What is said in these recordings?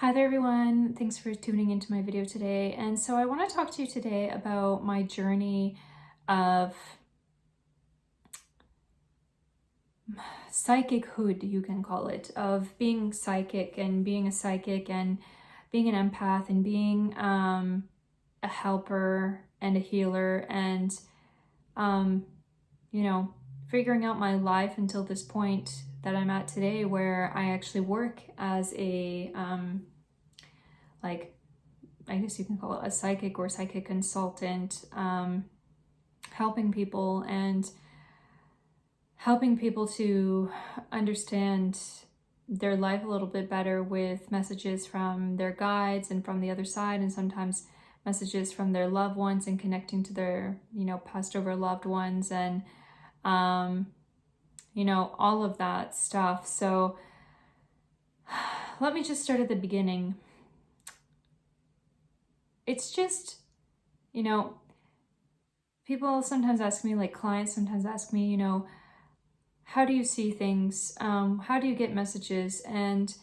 Hi there everyone, thanks for tuning into my video today. And so I want to talk to you today about my journey of psychichood, you can call it, of being psychic and being a psychic and being an empath and being a helper and a healer and um, figuring out my life until this point that I'm at today where I actually work as a like I guess you can call it a psychic or psychic consultant, helping people and helping people to understand their life a little bit better with messages from their guides and from the other side, and sometimes messages from their loved ones and connecting to their, passed over loved ones and, all of that stuff. So let me just start at the beginning. It's just, you know, people sometimes ask me, like clients sometimes ask me, how do you see things? How do you get messages? And,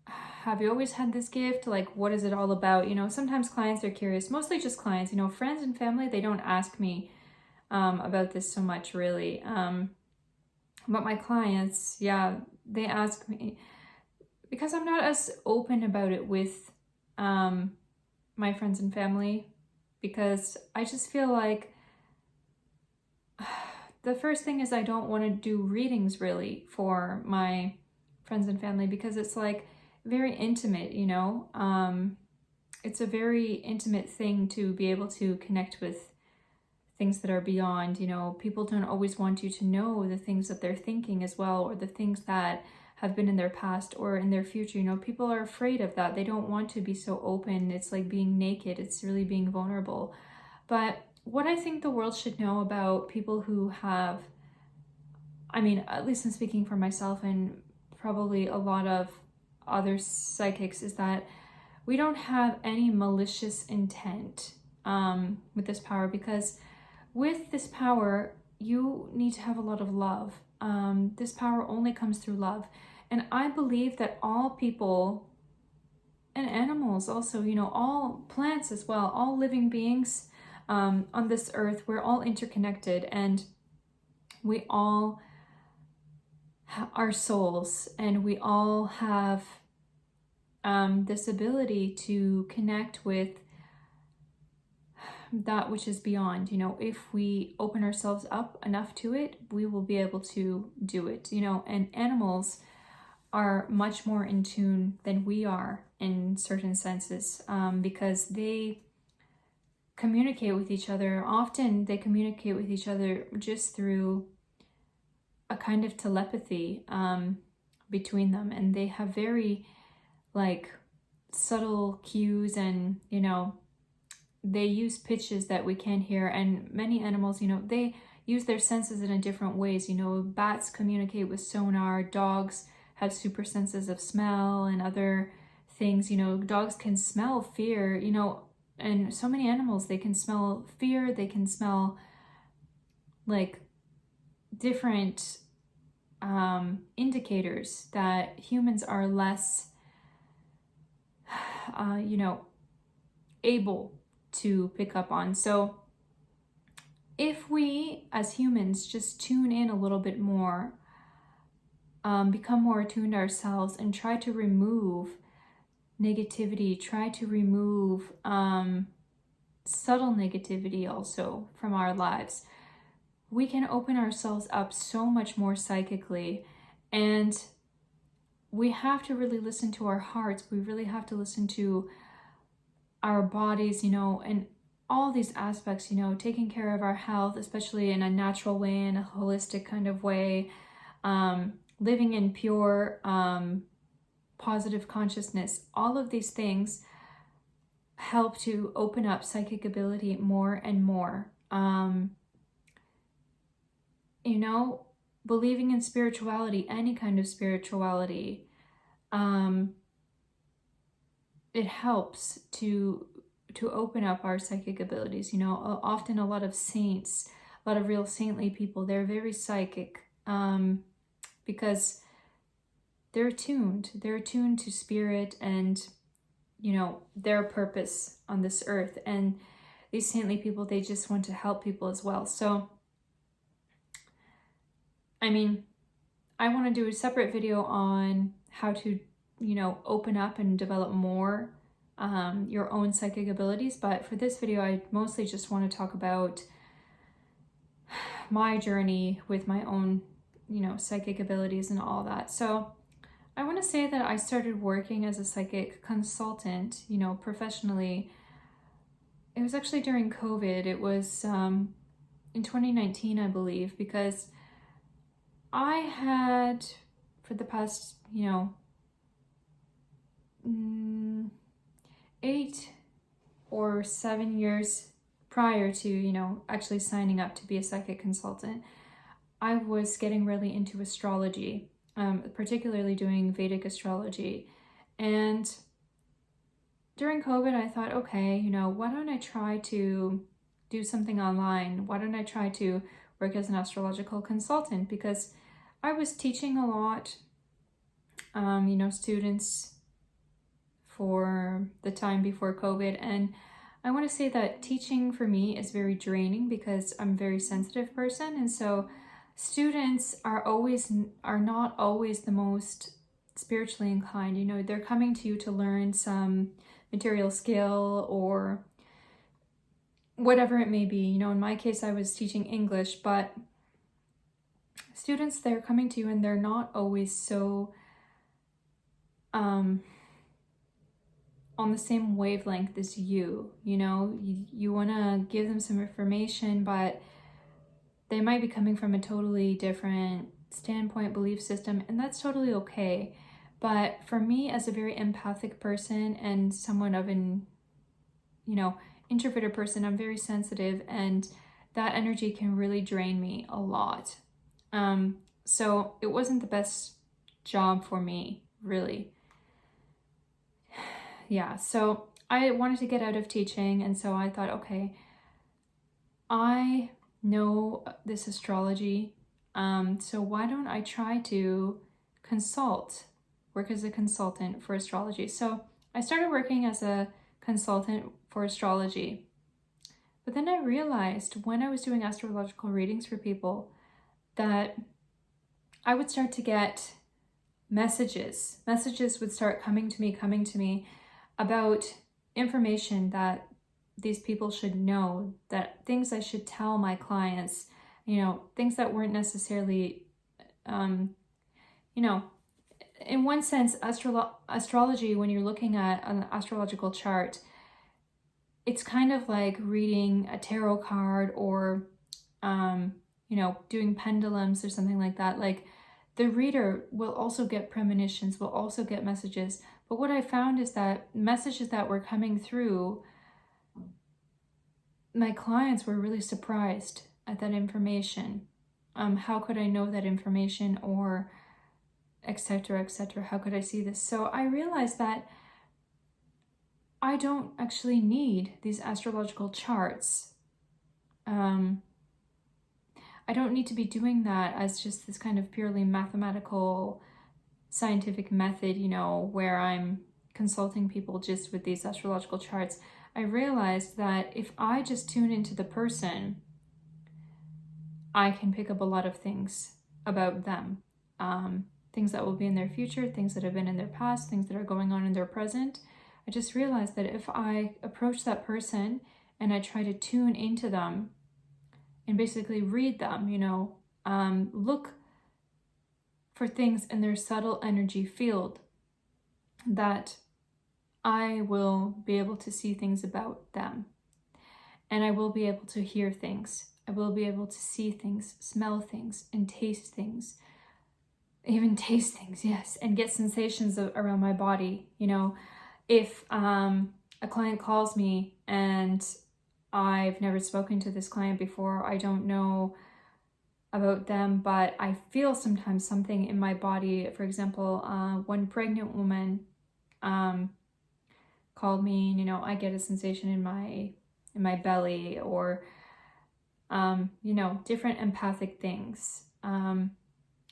have you always had this gift? Like, what is it all about? Sometimes clients are curious, mostly just clients, friends and family, they don't ask me about this so much really. But my clients, yeah, they ask me because I'm not as open about it with my friends and family, because I just feel like the first thing is I don't want to do readings really for my friends and family because it's like very intimate, it's a very intimate thing to be able to connect with things that are beyond. People don't always want you to know the things that they're thinking as well, or the things that have been in their past or in their future. People are afraid of that. They don't want to be so open. It's like being naked. It's really being vulnerable. But what I think the world should know about people who have, I mean, at least I'm speaking for myself and probably a lot of other psychics, is that we don't have any malicious intent with this power, because with this power, you need to have a lot of love. This power only comes through love. And I believe that all people and animals also, all plants as well, all living beings on this earth, we're all interconnected, and we all are souls, and we all have this ability to connect with that which is beyond. If we open ourselves up enough to it, we will be able to do it. And animals are much more in tune than we are in certain senses, because they communicate with each other. Often they communicate with each other just through a kind of telepathy between them, and they have very like subtle cues, and they use pitches that we can't hear. And many animals, they use their senses in a different ways. Bats communicate with sonar, dogs have super senses of smell and other things. Dogs can smell fear, and so many animals, they can smell fear, they can smell like different indicators that humans are less able to pick up on. So if we as humans just tune in a little bit more, become more attuned to ourselves, and try to remove negativity, try to remove subtle negativity also from our lives, we can open ourselves up so much more psychically. And we have to really listen to our hearts. We really have to listen to our bodies, and all these aspects, taking care of our health, especially in a natural way, in a holistic kind of way, living in pure, positive consciousness. All of these things help to open up psychic ability more and more. Believing in spirituality, any kind of spirituality, it helps to open up our psychic abilities. Often a lot of saints, a lot of real saintly people, they're very psychic, because they're attuned. They're attuned to spirit and, you know, their purpose on this earth. And these saintly people, they just want to help people as well. So, I mean, I want to do a separate video on how to, you know, open up and develop more your own psychic abilities. But for this video, I mostly just want to talk about my journey with my own, you know, psychic abilities and all that. So I want to say that I started working as a psychic consultant, you know, professionally. It was actually during COVID. It was in 2019, I believe, because I had, for the past, you know, 8 or 7 years prior to, you know, actually signing up to be a psychic consultant, I was getting really into astrology, particularly doing Vedic astrology. And during COVID, I thought, okay, you know, why don't I try to do something online? Why don't I try to work as an astrological consultant? Because I was teaching a lot, you know, students for the time before COVID. And I want to say that teaching for me is very draining because I'm a very sensitive person. And so students are not always the most spiritually inclined. You know, they're coming to you to learn some material skill or whatever it may be. You know, in my case, I was teaching English, but students, they're coming to you and they're not always so on the same wavelength as you. You know, you want to give them some information, but they might be coming from a totally different standpoint, belief system, and that's totally okay. But for me, as a very empathic person and someone of an, you know, introverted person, I'm very sensitive, and that energy can really drain me a lot. So it wasn't the best job for me, really. Yeah, so I wanted to get out of teaching, and so I thought, okay, I know this astrology, so why don't I try to work as a consultant for astrology. So I started working as a consultant for astrology, but then I realized when I was doing astrological readings for people that I would start to get messages would start coming to me about information that these people should know, that things I should tell my clients, you know, things that weren't necessarily, you know, in one sense, astrology, when you're looking at an astrological chart, it's kind of like reading a tarot card or, you know, doing pendulums or something like that. Like, the reader will also get premonitions, will also get messages. But what I found is that messages that were coming through, my clients were really surprised at that information. How could I know that information, or etc., etc.? How could I see this? So I realized that I don't actually need these astrological charts. I don't need to be doing that as just this kind of purely mathematical, scientific method, you know, where I'm consulting people just with these astrological charts. I realized that if I just tune into the person, I can pick up a lot of things about them. Things that will be in their future, things that have been in their past, things that are going on in their present. I just realized that if I approach that person and I try to tune into them and basically read them, you know, look for things in their subtle energy field, that I will be able to see things about them. And I will be able to hear things. I will be able to see things, smell things, and taste things. Even taste things, yes, and get sensations around my body. You know, if a client calls me and I've never spoken to this client before, I don't know about them, but I feel sometimes something in my body. For example, one pregnant woman called me, and, you know, I get a sensation in my belly, or you know, different empathic things.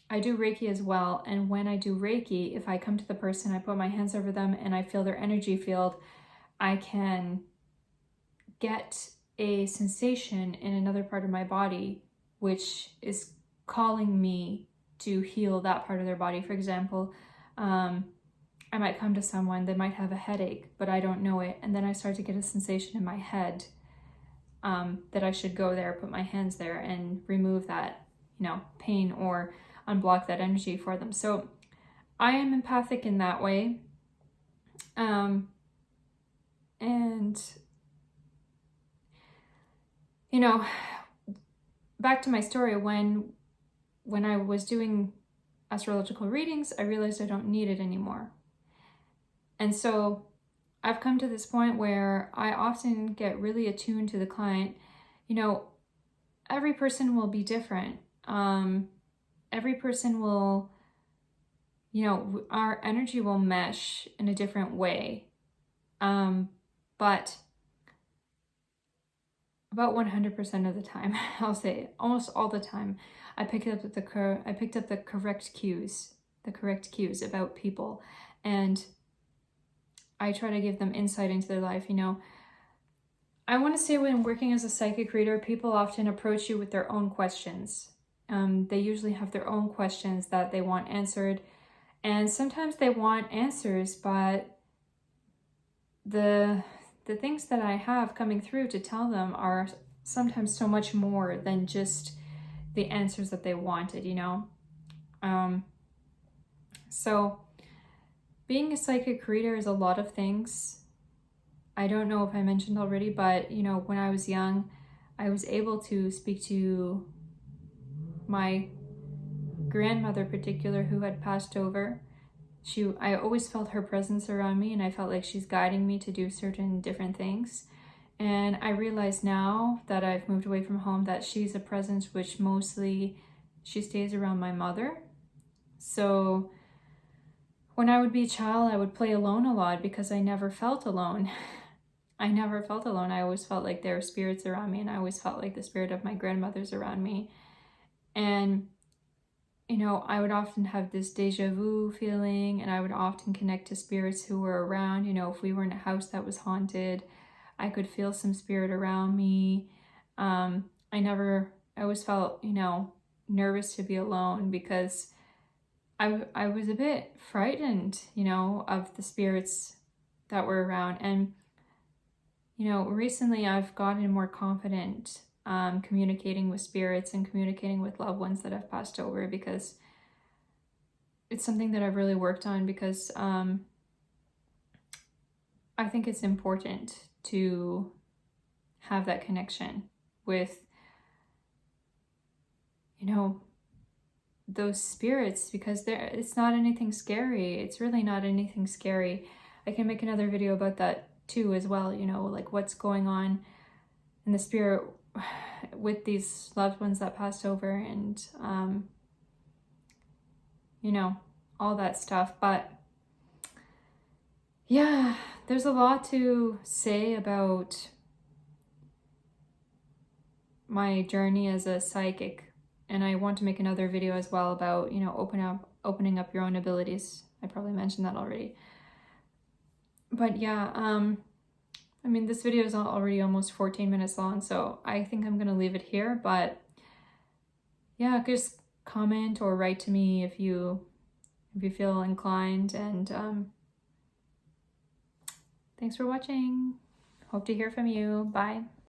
I do Reiki as well. And when I do Reiki, if I come to the person, I put my hands over them and I feel their energy field, I can get a sensation in another part of my body, which is calling me to heal that part of their body. For example, I might come to someone, they might have a headache, but I don't know it. And then I start to get a sensation in my head that I should go there, put my hands there and remove that, pain or unblock that energy for them. So I am empathic in that way. And back to my story, when I was doing astrological readings, I realized I don't need it anymore. And so I've come to this point where I often get really attuned to the client. Every person will be different. Every person will, our energy will mesh in a different way. But about 100% of the time, I'll say almost all the time, I picked up the correct cues, about people, and I try to give them insight into their life. I want to say when working as a psychic reader, people often approach you with their own questions. They usually have their own questions that they want answered, and sometimes they want answers, but the things that I have coming through to tell them are sometimes so much more than just the answers that they wanted, So being a psychic reader is a lot of things. I don't know if I mentioned already, but when I was young, I was able to speak to my grandmother in particular who had passed over. I always felt her presence around me, and I felt like she's guiding me to do certain different things. And I realize now that I've moved away from home that she's a presence which mostly she stays around my mother. So when I would be a child, I would play alone a lot because I never felt alone. I never felt alone. I always felt like there were spirits around me, and I always felt like the spirit of my grandmother's around me. And I would often have this deja vu feeling, and I would often connect to spirits who were around. If we were in a house that was haunted, I could feel some spirit around me. I always felt, nervous to be alone because I was a bit frightened, of the spirits that were around. And, recently I've gotten more confident communicating with spirits and communicating with loved ones that have passed over, because it's something that I've really worked on, because I think it's important to have that connection with, those spirits, because it's not anything scary. It's really not anything scary. I can make another video about that too as well, like what's going on in the spirit with these loved ones that passed over, and all that stuff. But yeah, there's a lot to say about my journey as a psychic, and I want to make another video as well about opening up your own abilities. I probably mentioned that already. But yeah, this video is already almost 14 minutes long, so I think I'm gonna leave it here. But yeah, just comment or write to me if you feel inclined, and thanks for watching. Hope to hear from you. Bye.